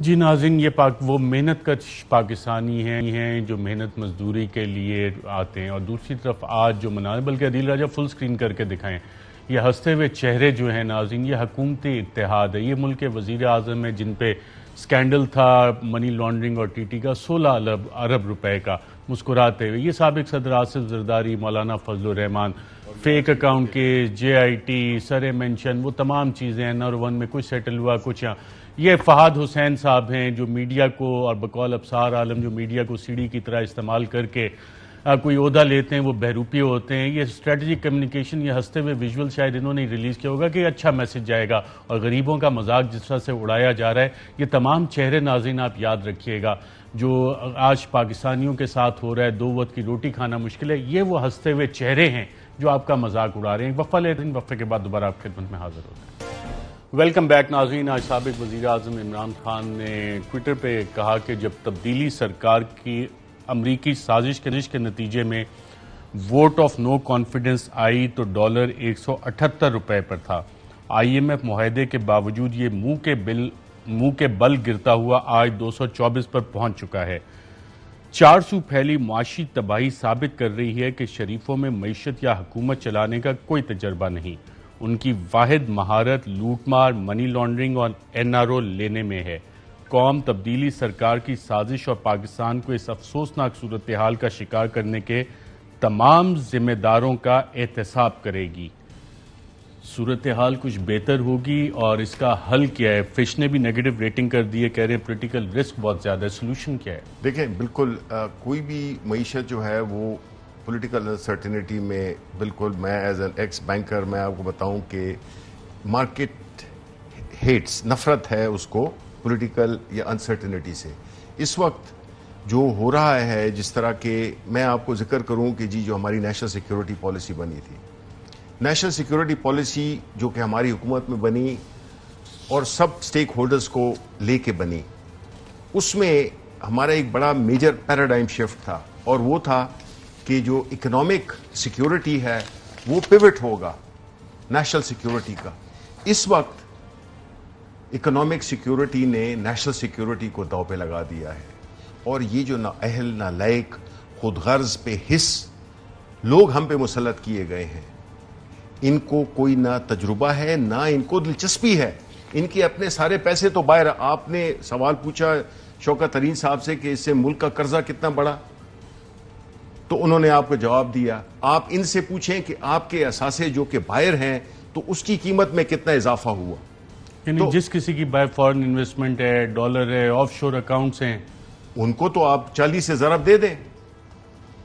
جی ناظرین، یہ وہ محنت کش پاکستانی ہیں جو محنت مزدوری کے لیے آتے ہیں، اور دوسری طرف آج جو مناظر، بلکہ عدیل راجہ فل سکرین کر کے دکھائیں، یہ ہنستے ہوئے چہرے جو ہیں ناظرین، یہ حکومتی اتحاد ہے. یہ ملک کے وزیر اعظم ہے جن پہ سکینڈل تھا منی لانڈرنگ اور ٹی ٹی کا 16 ارب روپے کا، مسکراتے ہوئے. یہ سابق صدر آصف زرداری، مولانا فضل الرحمان، فیک اکاؤنٹ کے جے آئی ٹی، سر مینشن، وہ تمام چیزیں ہیں. نور 1 میں کچھ سیٹل ہوا، کچھ یہاں. یہ فہد حسین صاحب ہیں جو میڈیا کو، اور بقول ابصار عالم جو میڈیا کو سیڑھی کی طرح استعمال کر کے کوئی عہدہ لیتے ہیں، وہ بہروپیے ہوتے ہیں. یہ اسٹریٹجک کمیونیکیشن، یہ ہنستے ہوئے ویژول شاید انہوں نے ریلیز کیا ہوگا کہ اچھا میسج جائے گا، اور غریبوں کا مذاق جس طرح سے اڑایا جا رہا ہے. یہ تمام چہرے ناظرین آپ یاد رکھیے گا جو آج پاکستانیوں کے ساتھ ہو رہا ہے، 2 وقت کی روٹی کھانا مشکل ہے. یہ وہ ہنستے ہوئے چہرے ہیں جو آپ کا مذاق اڑا رہے ہیں. وقفہ لیتے ہیں، وقفے کے بعد دوبارہ آپ خدمت میں حاضر ہوتے ہیں. ویلکم بیک ناظرین. آج سابق وزیر اعظم عمران خان نے ٹویٹر پہ کہا کہ جب تبدیلی سرکار کی امریکی سازش کے نتیجے میں ووٹ آف نو کانفیڈنس آئی تو ڈالر 178 روپے پر تھا. آئی ایم ایف معاہدے کے باوجود یہ منہ کے بل گرتا ہوا آج 224 پر پہنچ چکا ہے. 400 پھیلی معاشی تباہی ثابت کر رہی ہے کہ شریفوں میں معیشت یا حکومت چلانے کا کوئی تجربہ نہیں. ان کی واحد مہارت لوٹ مار، منی لانڈرنگ اور NRO لینے میں ہے. قوم تبدیلی سرکار کی سازش اور پاکستان کو اس افسوسناک صورتحال کا شکار کرنے کے تمام ذمہ داروں کا احتساب کرے گی. صورتحال کچھ بہتر ہوگی، اور اس کا حل کیا ہے؟ فش نے بھی نیگیٹو ریٹنگ کر دی ہے، کہہ رہے ہیں پولیٹیکل رسک بہت زیادہ ہے. سلوشن کیا ہے؟ دیکھیں، بالکل کوئی بھی معیشت جو ہے وہ پولیٹیکل انسرٹینٹی میں، بالکل میں ایز این ایکس بینکر میں آپ کو بتاؤں کہ مارکیٹ ہیٹس، نفرت ہے اس کو پولیٹیکل یا انسرٹینٹی سے. اس وقت جو ہو رہا ہے، جس طرح کہ میں آپ کو ذکر کروں کہ جو ہماری نیشنل سیکیورٹی پالیسی بنی تھی، نیشنل سیکیورٹی پالیسی جو کہ ہماری حکومت میں بنی اور سب سٹیک ہولڈرز کو لے کے بنی، اس میں ہمارا ایک بڑا میجر پیراڈائم شفٹ تھا، اور وہ تھا کہ جو اکنامک سیکیورٹی ہے وہ پیوٹ ہوگا نیشنل سیکیورٹی کا. اس وقت اکنامک سیکیورٹی نے نیشنل سیکیورٹی کو داؤ پہ لگا دیا ہے، اور یہ جو نااہل، نالائق، خود غرض پہ حس لوگ ہم پہ مسلط کیے گئے ہیں، ان کو کوئی نہ تجربہ ہے نہ ان کو دلچسپی ہے. ان کے اپنے سارے پیسے تو باہر. آپ نے سوال پوچھا شوکت ترین صاحب سے کہ اس سے ملک کا قرضہ کتنا بڑا، تو انہوں نے آپ کو جواب دیا. آپ ان سے پوچھیں کہ آپ کے اثاثے جو کہ باہر ہیں تو اس کی قیمت میں کتنا اضافہ ہوا. یعنی جس کسی کی باہر فورن انویسٹمنٹ ہے، ڈالر ہے، آف شور اکاؤنٹس ہیں، ان کو تو آپ 40 سے ضرب دے دیں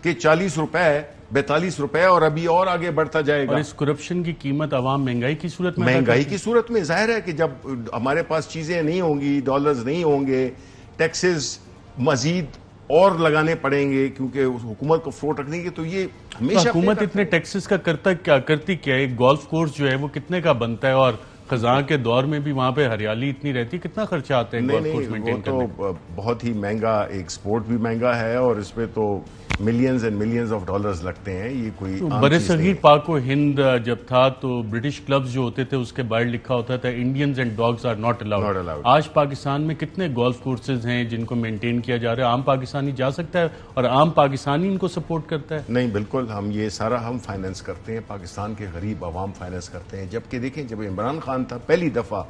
کہ 40 روپے 42 روپے، اور ابھی اور آگے بڑھتا جائے گا. اور اس کرپشن کی قیمت عوام مہنگائی کی صورت میں، مہنگائی کی صورت میں ظاہر ہے کہ جب ہمارے پاس چیزیں نہیں ہوں گی، ڈالرز نہیں ہوں گے، ٹیکسز مزید اور لگانے پڑیں گے کیونکہ حکومت کو فلوٹ رکھنے کی. تو یہ ہمیشہ حکومت اتنے ٹیکسز کا کرتی کیا ہے؟ ایک گولف کورس جو ہے وہ کتنے کا بنتا ہے، اور خزاں کے دور میں بھی وہاں پہ ہریالی اتنی رہتی، کتنا خرچہ آتا ہے گولف کورس مینٹین کرنے؟ وہ تو بہت ہی مہنگا، ایک سپورٹ بھی مہنگا ہے، اور اس پہ تو millions and millions of dollars لگتے ہیں. یہ کوئی بر صغیر پاک و ہند جب تھا تو برٹش کلبز جو ہوتے تھے اس کے باہر لکھا ہوتا تھا Indians and dogs are not allowed. آج پاکستان میں کتنے گولف کورسز ہیں جن کو مینٹین کیا جا رہا ہے؟ عام پاکستانی جا سکتا ہے، اور عام پاکستانی ان کو سپورٹ کرتا ہے؟ نہیں، بالکل ہم یہ سارا ہم فائننس کرتے ہیں، پاکستان کے غریب عوام فائننس کرتے ہیں. جبکہ دیکھیں، جب عمران خان تھا پہلی دفعہ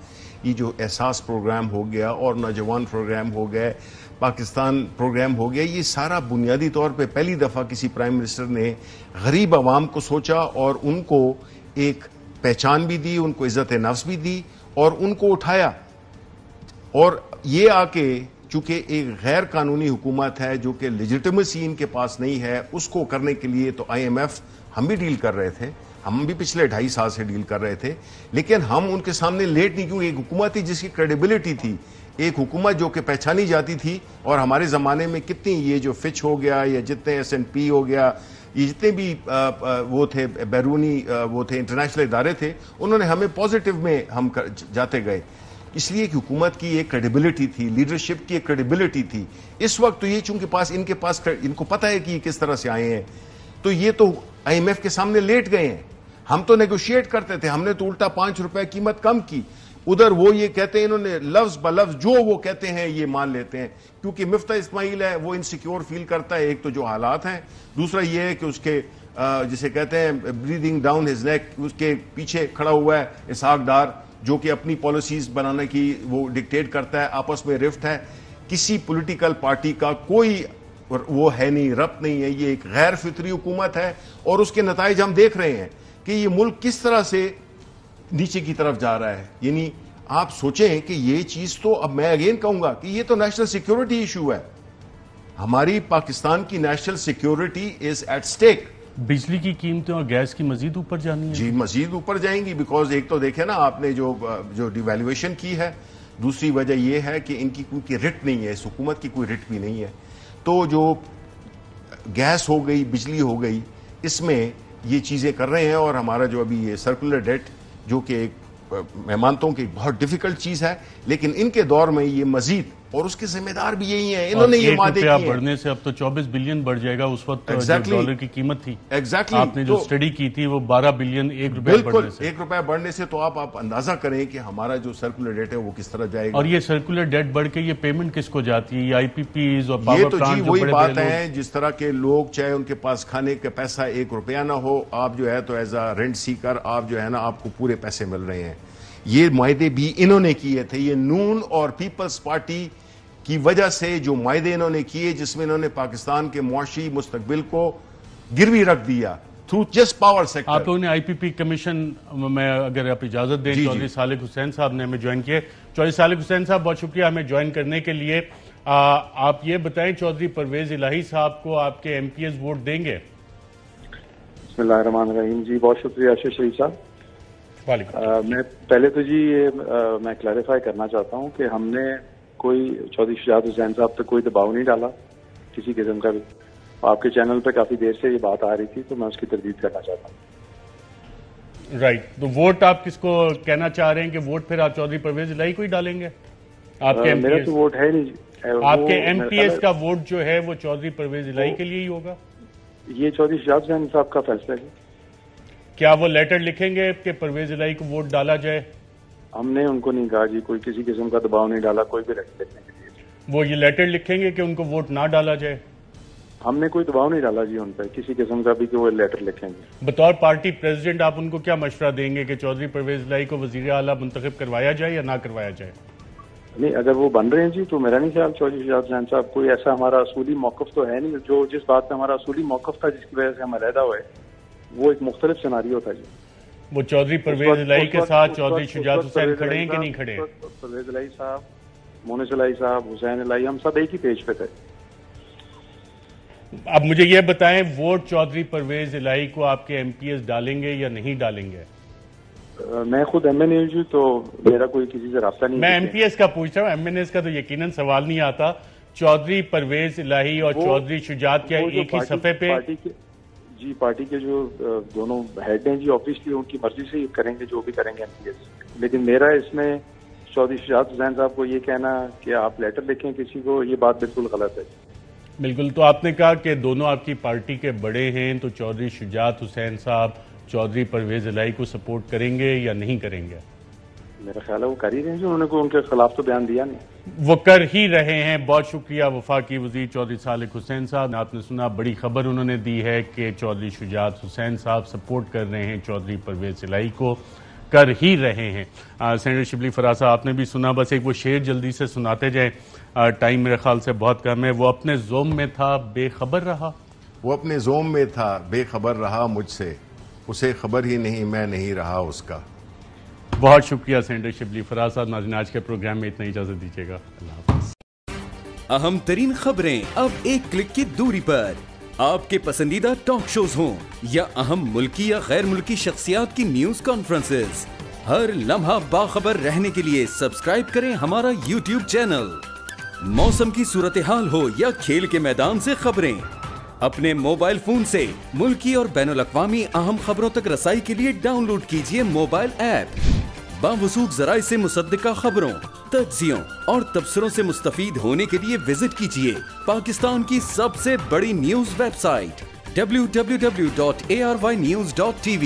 یہ جو احساس پروگرام ہو گیا اور نوجوان پروگرام ہو گئے، پاکستان پروگرام ہو گیا، یہ سارا بنیادی طور پہ پہلی دفعہ کسی پرائم منسٹر نے غریب عوام کو سوچا، اور ان کو ایک پہچان بھی دی، ان کو عزت نفس بھی دی، اور ان کو اٹھایا. اور یہ آ کے چونکہ ایک غیر قانونی حکومت ہے جو کہ لیجیٹیمیسی ان کے پاس نہیں ہے، اس کو کرنے کے لیے تو IMF ہم بھی ڈیل کر رہے تھے، ہم بھی پچھلے 2.5 سال سے ڈیل کر رہے تھے، لیکن ہم ان کے سامنے لیٹ نہیں، کیونکہ ایک حکومت تھی جس کی کریڈیبلٹی تھی، ایک حکومت جو کہ پہچانی جاتی تھی. اور ہمارے زمانے میں کتنی یہ جو فچ ہو گیا یا جتنے S&P ہو گیا، یہ جتنے بھی وہ تھے بیرونی وہ تھے انٹرنیشنل ادارے تھے، انہوں نے ہمیں پازیٹیو میں ہم جاتے گئے، اس لیے کہ حکومت کی ایک کریڈیبلٹی تھی، لیڈرشپ کی ایک کریڈیبلٹی تھی. اس وقت تو یہ چونکہ ان کو پتہ ہے کہ یہ کس طرح سے آئے ہیں، تو یہ تو IMF کے سامنے لیٹ گئے ہیں. ہم تو نیگوشیٹ کرتے تھے، ہم نے تو الٹا 5 روپے قیمت کم کی. ادھر وہ یہ کہتے ہیں, انہوں نے لفظ بلفظ جو وہ کہتے ہیں یہ مان لیتے ہیں, کیونکہ مفتح اسماعیل ہے وہ انسیکیور فیل کرتا ہے. ایک تو جو حالات ہیں, دوسرا یہ ہے کہ اس کے جسے کہتے ہیں بریدنگ ڈاؤن ہز نیک, اس کے پیچھے کھڑا ہوا ہے اسحاق ڈار جو کہ اپنی پالیسیز بنانے کی وہ ڈکٹیٹ کرتا ہے. آپس میں رفٹ ہے, کسی پولیٹیکل پارٹی کا کوئی وہ ہے نہیں, ربط نہیں ہے. یہ ایک غیر فطری حکومت ہے اور اس کے نتائج ہم دیکھ رہے ہیں کہ یہ ملک کس طرح سے نیچے کی طرف جا رہا ہے. یعنی آپ سوچیں کہ یہ چیز تو, اب میں اگین کہوں گا کہ یہ تو نیشنل سیکیورٹی ایشو ہے. ہماری پاکستان کی نیشنل سیکیورٹی از ایٹ سٹیک. بجلی کی قیمتیں اور گیس کی مزید اوپر جانی ہے؟ جی مزید اوپر جائیں گی, بیکاز ایک تو دیکھیں نا آپ نے جو ڈیویلیویشن کی ہے, دوسری وجہ یہ ہے کہ ان کی کوئی رٹ نہیں ہے, اس حکومت کی کوئی رٹ بھی نہیں ہے. تو جو گیس ہو گئی, بجلی ہو گئی, اس میں یہ چیزیں کر رہے ہیں. اور ہمارا جو ابھی یہ سرکولر ڈیٹ جو کہ ایک میں مانتا ہوں کہ بہت ڈیفیکلٹ چیز ہے, لیکن ان کے دور میں یہ مزید, اور اس کے ذمہ دار بھی یہی ہیں, انہوں نے یہ وعدے کیے ہیں. بڑھنے سے اب تو 24 بلین بڑھ جائے گا, اس وقت ڈالر کی قیمت تھی آپ نے جو اسٹڈی کی تھی وہ 12 بلین, 1 روپے بڑھنے سے. 1 روپے بڑھنے سے تو آپ اندازہ کریں کہ ہمارا جو سرکولر ڈیٹ ہے وہ کس طرح جائے گا. اور یہ سرکولر ڈیٹ بڑھ کے یہ پیمنٹ کس کو جاتی ہے؟ یہ آئی پی پیز اور یہ تو جی وہی بات ہے, جس طرح کے لوگ چاہے ان کے پاس کھانے کا پیسہ 1 روپیہ نہ ہو, آپ جو ہے تو ایز اے رینٹ سیکر آپ جو ہے نا آپ کو پورے پیسے مل رہے ہیں. یہ معاہدے بھی انہوں نے کیے تھے. یہ نون اور پیپلز پارٹی کی وجہ سے جو معاہدے انہوں نے کیے, جس میں انہوں نے پاکستان کے معاشی مستقبل کو گروی رکھ دیا تھرو جسٹ پاور سیکٹر. آپ لوگوں نے آئی پی پی کمیشن میں, اگر آپ اجازت دیں, چودھری صالح حسین صاحب نے ہمیں جوائن کیے. چودھری صالح حسین صاحب بہت شکریہ ہمیں جوائن کرنے کے لیے. آپ یہ بتائیں, چودھری پرویز الہی صاحب کو آپ کے ایم پی ایز ووٹ دیں گے؟ بسم اللہ الرحمن الرحیم. جی بہت شکریہ اشرف شریف صاحب. میں پہلے تو جی میں کلیریفائی کرنا چاہتا ہوں کہ ہم نے کوئی چودھری شجاعت حسین صاحب پہ کوئی دباؤ نہیں ڈالا کسی قسم کا بھی. آپ کے چینل پہ کافی دیر سے یہ بات آ رہی تھی تو میں اس کی تردید کرنا چاہتا ہوں. رائٹ, تو ووٹ آپ کس کو کہنا چاہ رہے ہیں کہ ووٹ پھر آپ چودھری پرویز الہی کو ہی ڈالیں گے؟ آپ کے میرا تو ووٹ ہے نہیں. آپ کے ایم پی ایس کا ووٹ جو ہے وہ چودھری پرویز الہی کے لیے ہی ہوگا؟ یہ چودھری شجاعت حسین صاحب کا فیصلہ ہے. کیا وہ لیٹر لکھیں گے کہ پرویز الہی کو ووٹ ڈالا جائے؟ ہم نے ان کو نہیں کہا جی, کوئی کسی قسم کا دباؤ نہیں ڈالا کوئی بھی لیٹر لکھنے کے لیے. وہ یہ لیٹر لکھیں گے کہ ان کو ووٹ نہ ڈالا جائے؟ ہم نے کوئی دباؤ نہیں ڈالا جی ان پہ کسی قسم کا بھی کہ وہ لیٹر لکھیں گے. بطور پارٹی پریزیڈنٹ آپ ان کو کیا مشورہ دیں گے کہ چودھری پرویز الہی کو وزیر اعلیٰ منتخب کروایا جائے یا نہ کروایا جائے؟ نہیں, اگر وہ بن رہے ہیں جی تو میرا نہیں خیال چودھری شجاعت حسین صاحب کوئی ایسا ہمارا اصولی موقف تو ہے نہیں. جو جس بات پہ ہمارا اصولی موقف تھا جس کی وجہ سے ہم علیحدہ ہوئے, وہ ایک مختلف سیناریو تھا جی. وہ چودھری پرویز الہی کے ساتھ چودھری شجاعت حسین کھڑے ہیں کہ نہیں کھڑے؟ پرویز الہی صاحب, مونس الہی صاحب, حسین الہی, ہم سب ایک ہی پیج پہ تھے. اب مجھے یہ بتائیں, ووٹ چودھری پرویز الہی کو آپ کے ایم پی ایس ڈالیں گے یا نہیں ڈالیں گے؟ میں خود ایم این اے ہوں تو میرا کوئی کسی سے رابطہ نہیں. میں ایم پی ایس کا پوچھ رہا ہوں, ایم این ایس کا تو یقیناً سوال نہیں آتا. چودھری پرویز الہی اور چودھری شجاعت کیا ایک ہی صفحے پہ؟ جی پارٹی کے جو دونوں ہیڈ ہیں جی آبویسلی ان کی مرضی سے کریں گے جو بھی کریں گے ایم پی ایس. لیکن میرا اس میں چودھری شجاعت حسین صاحب کو یہ کہنا کہ آپ لیٹر لکھیں کسی کو, یہ بات بالکل غلط ہے. بالکل. تو آپ نے کہا کہ دونوں آپ کی پارٹی کے بڑے ہیں, تو چودھری شجاعت حسین صاحب چودھری پرویز الہی کو سپورٹ کریں گے یا نہیں کریں گے؟ میرا خیال ہے وہ کر ہی رہے ہیں جو انہوں نے ان کے خلاف تو بیان دیا نہیں. وہ کر ہی رہے ہیں. بہت شکریہ وفاقی وزیر چودھری صالح حسین صاحب. آپ نے سنا, بڑی خبر انہوں نے دی ہے کہ چودھری شجاعت حسین صاحب سپورٹ کر رہے ہیں چودھری پرویز الہی کو, کر ہی رہے ہیں. سینیٹر شبلی فراز صاحب آپ نے بھی سنا, بس ایک وہ شعر جلدی سے سناتے جائیں, ٹائم میرے خیال سے بہت کم ہے. وہ اپنے زوم میں تھا بے خبر رہا, وہ اپنے زوم میں تھا بے خبر رہا مجھ سے, اسے خبر ہی نہیں میں نہیں رہا اس کا. بہت شکریہ سینیٹر شبلی فراز صاحب. ناظرین آج کے پروگرام میں اتنا اجازت دیجیے گا. اللہ حافظ. اہم ترین خبریں اب ایک کلک کی دوری پر. آپ کے پسندیدہ ٹاک شوز ہوں یا اہم ملکی یا غیر ملکی شخصیات کی نیوز کانفرنسز, ہر لمحہ باخبر رہنے کے لیے سبسکرائب کریں ہمارا یوٹیوب چینل. موسم کی صورتحال ہو یا کھیل کے میدان سے خبریں, اپنے موبائل فون سے ملکی اور بین الاقوامی اہم خبروں تک رسائی کے لیے ڈاؤن لوڈ کیجیے موبائل ایپ. باوثوق ذرائع سے مصدقہ خبروں, تجزیوں اور تبصروں سے مستفید ہونے کے لیے وزٹ کیجیے پاکستان کی سب سے بڑی نیوز ویب سائٹ www.arYnews.tv.